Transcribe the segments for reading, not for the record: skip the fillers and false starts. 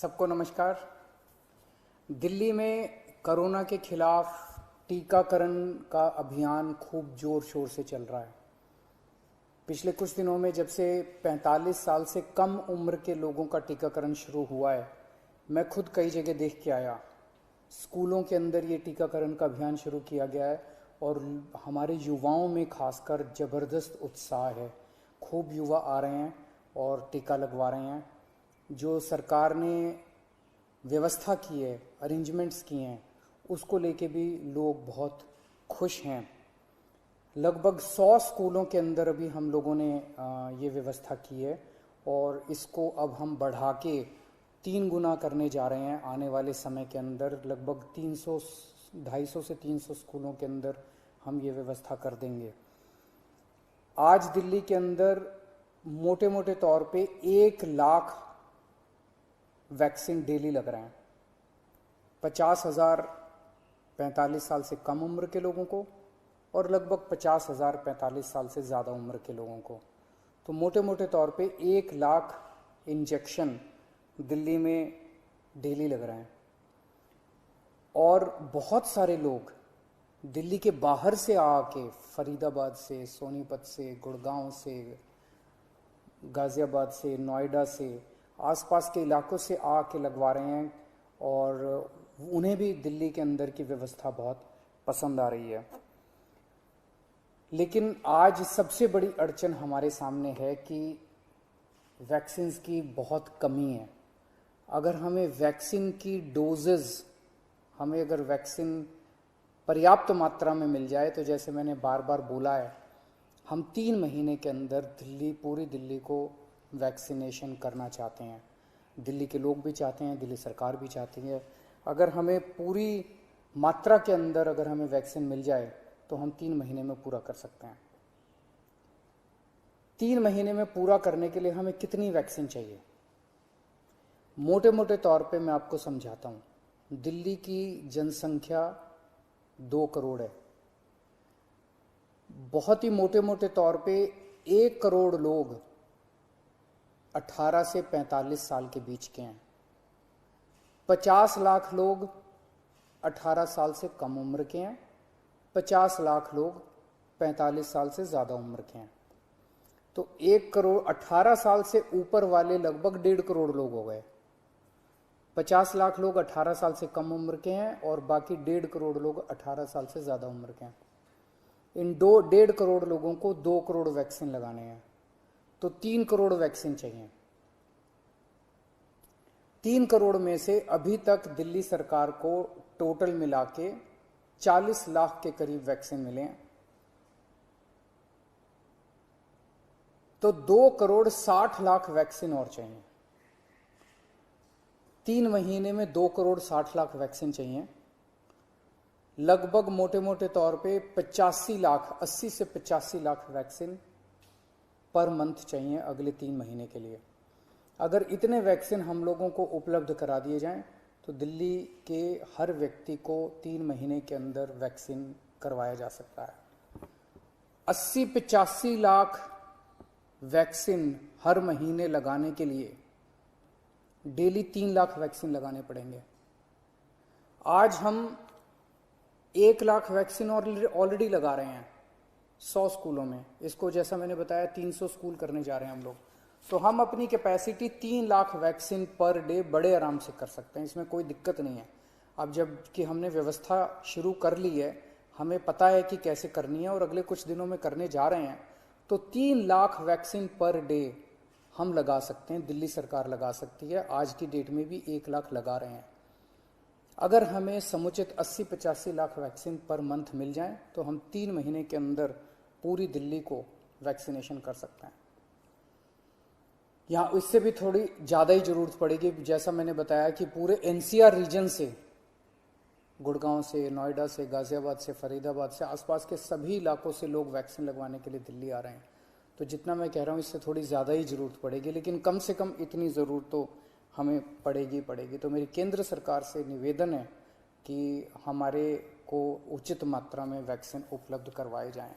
सबको नमस्कार। दिल्ली में कोरोना के खिलाफ टीकाकरण का अभियान खूब जोर शोर से चल रहा है। पिछले कुछ दिनों में जब से 45 साल से कम उम्र के लोगों का टीकाकरण शुरू हुआ है, मैं खुद कई जगह देख के आया। स्कूलों के अंदर ये टीकाकरण का अभियान शुरू किया गया है और हमारे युवाओं में खासकर ज़बरदस्त उत्साह है। खूब युवा आ रहे हैं और टीका लगवा रहे हैं। जो सरकार ने व्यवस्था की है, अरेंजमेंट्स किए हैं, उसको लेके भी लोग बहुत खुश हैं। लगभग 100 स्कूलों के अंदर अभी हम लोगों ने ये व्यवस्था की है और इसको अब हम बढ़ा के 3 गुना करने जा रहे हैं। आने वाले समय के अंदर लगभग 250 से 300 स्कूलों के अंदर हम ये व्यवस्था कर देंगे। आज दिल्ली के अंदर मोटे मोटे तौर पे 1 लाख वैक्सीन डेली लग रहे हैं। 50,000 45 साल से कम उम्र के लोगों को और लगभग 50,000 45 साल से ज़्यादा उम्र के लोगों को। तो मोटे मोटे तौर पे 1 लाख इंजेक्शन दिल्ली में डेली लग रहे हैं। और बहुत सारे लोग दिल्ली के बाहर से आके, फरीदाबाद से, सोनीपत से, गुड़गांव से, गाज़ियाबाद से, नोएडा से, आसपास के इलाकों से आके लगवा रहे हैं और उन्हें भी दिल्ली के अंदर की व्यवस्था बहुत पसंद आ रही है। लेकिन आज सबसे बड़ी अड़चन हमारे सामने है कि वैक्सीन्स की बहुत कमी है। अगर हमें वैक्सीन की डोजेस, हमें अगर वैक्सीन पर्याप्त मात्रा में मिल जाए तो जैसे मैंने बार बार बोला है, हम 3 महीने के अंदर पूरी दिल्ली को वैक्सीनेशन करना चाहते हैं। दिल्ली के लोग भी चाहते हैं, दिल्ली सरकार भी चाहती है। अगर हमें पूरी मात्रा के अंदर अगर हमें वैक्सीन मिल जाए तो हम 3 महीने में पूरा कर सकते हैं। 3 महीने में पूरा करने के लिए हमें कितनी वैक्सीन चाहिए? मोटे मोटे तौर पे मैं आपको समझाता हूँ। दिल्ली की जनसंख्या 2 करोड़ है। बहुत ही मोटे मोटे तौर पे 1 करोड़ लोग 18 से 45 साल के बीच के हैं। 50 लाख लोग 18 साल से कम उम्र के हैं। 50 लाख लोग 45 साल से ज़्यादा उम्र के हैं। तो 1 करोड़ 18 साल से ऊपर वाले लगभग 1.5 करोड़ लोग हो गए। 50 लाख लोग 18 साल से कम उम्र के हैं और बाकी 1.5 करोड़ लोग 18 साल से ज़्यादा उम्र के हैं। इन 1.5 करोड़ लोगों को 2 करोड़ वैक्सीन लगाने हैं, तो 3 करोड़ वैक्सीन चाहिए। 3 करोड़ में से अभी तक दिल्ली सरकार को टोटल मिला के 40 लाख के करीब वैक्सीन मिले हैं। तो 2 करोड़ 60 लाख वैक्सीन और चाहिए। 3 महीने में 2 करोड़ 60 लाख वैक्सीन चाहिए। लगभग मोटे मोटे तौर पे 85 लाख, 80 से 85 लाख वैक्सीन पर मंथ चाहिए अगले 3 महीने के लिए। अगर इतने वैक्सीन हम लोगों को उपलब्ध करा दिए जाएं तो दिल्ली के हर व्यक्ति को 3 महीने के अंदर वैक्सीन करवाया जा सकता है। 80-85 लाख वैक्सीन हर महीने लगाने के लिए डेली 3 लाख वैक्सीन लगाने पड़ेंगे। आज हम 1 लाख वैक्सीन ऑलरेडी लगा रहे हैं 100 स्कूलों में। इसको जैसा मैंने बताया 300 स्कूल करने जा रहे हैं हम लोग। तो हम अपनी capacity 3 lakh vaccine per day बड़े आराम से कर सकते हैं, इसमें कोई दिक्कत नहीं है। अब जब कि हमने व्यवस्था शुरू कर ली है, हमें पता है कि कैसे करनी है और अगले कुछ दिनों में करने जा रहे हैं, तो 3 लाख वैक्सीन पर डे हम लगा सकते हैं। दिल्ली सरकार लगा सकती है। आज की डेट में भी 1 लाख लगा रहे हैं। अगर हमें समुचित 80-85 लाख वैक्सीन पर मंथ मिल जाए तो हम 3 महीने के अंदर पूरी दिल्ली को वैक्सीनेशन कर सकते हैं। यहाँ इससे भी थोड़ी ज़्यादा ही ज़रूरत पड़ेगी। जैसा मैंने बताया कि पूरे एनसीआर रीजन से, गुड़गांव से, नोएडा से, गाज़ियाबाद से, फरीदाबाद से, आसपास के सभी इलाकों से लोग वैक्सीन लगवाने के लिए दिल्ली आ रहे हैं। तो जितना मैं कह रहा हूँ इससे थोड़ी ज़्यादा ही ज़रूरत पड़ेगी, लेकिन कम से कम इतनी ज़रूरत तो हमें पड़ेगी। तो मेरी केंद्र सरकार से निवेदन है कि हमारे को उचित मात्रा में वैक्सीन उपलब्ध करवाए जाएं।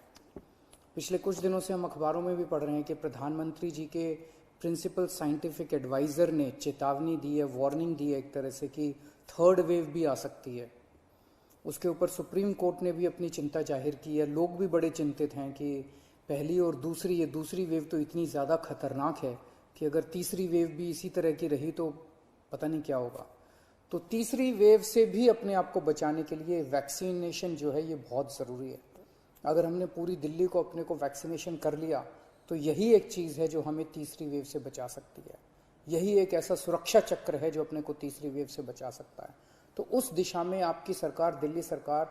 पिछले कुछ दिनों से हम अखबारों में भी पढ़ रहे हैं कि प्रधानमंत्री जी के प्रिंसिपल साइंटिफिक एडवाइज़र ने चेतावनी दी है, वार्निंग दी है एक तरह से कि थर्ड वेव भी आ सकती है। उसके ऊपर सुप्रीम कोर्ट ने भी अपनी चिंता जाहिर की है। लोग भी बड़े चिंतित हैं कि पहली और ये दूसरी वेव तो इतनी ज़्यादा खतरनाक है कि अगर तीसरी वेव भी इसी तरह की रही तो पता नहीं क्या होगा। तो तीसरी वेव से भी अपने आप को बचाने के लिए वैक्सीनेशन जो है ये बहुत ज़रूरी है। अगर हमने पूरी दिल्ली को अपने को वैक्सीनेशन कर लिया तो यही एक चीज़ है जो हमें तीसरी वेव से बचा सकती है। यही एक ऐसा सुरक्षा चक्र है जो अपने को तीसरी वेव से बचा सकता है। तो उस दिशा में आपकी सरकार, दिल्ली सरकार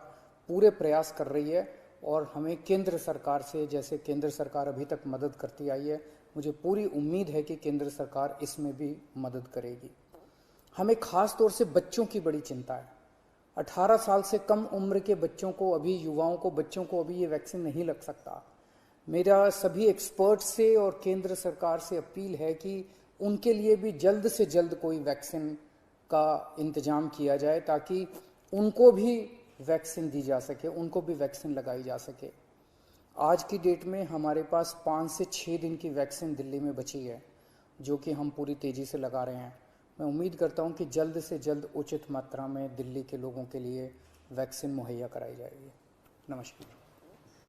पूरे प्रयास कर रही है और हमें केंद्र सरकार से, जैसे केंद्र सरकार अभी तक मदद करती आई है, मुझे पूरी उम्मीद है कि केंद्र सरकार इसमें भी मदद करेगी। हमें खास तौर से बच्चों की बड़ी चिंता है। 18 साल से कम उम्र के बच्चों को अभी, युवाओं को, बच्चों को अभी ये वैक्सीन नहीं लग सकता। मेरा सभी एक्सपर्ट से और केंद्र सरकार से अपील है कि उनके लिए भी जल्द से जल्द कोई वैक्सीन का इंतजाम किया जाए ताकि उनको भी वैक्सीन दी जा सके, उनको भी वैक्सीन लगाई जा सके। आज की डेट में हमारे पास 5 से 6 दिन की वैक्सीन दिल्ली में बची है जो कि हम पूरी तेज़ी से लगा रहे हैं। मैं उम्मीद करता हूं कि जल्द से जल्द उचित मात्रा में दिल्ली के लोगों के लिए वैक्सीन मुहैया कराई जाएगी। नमस्कार।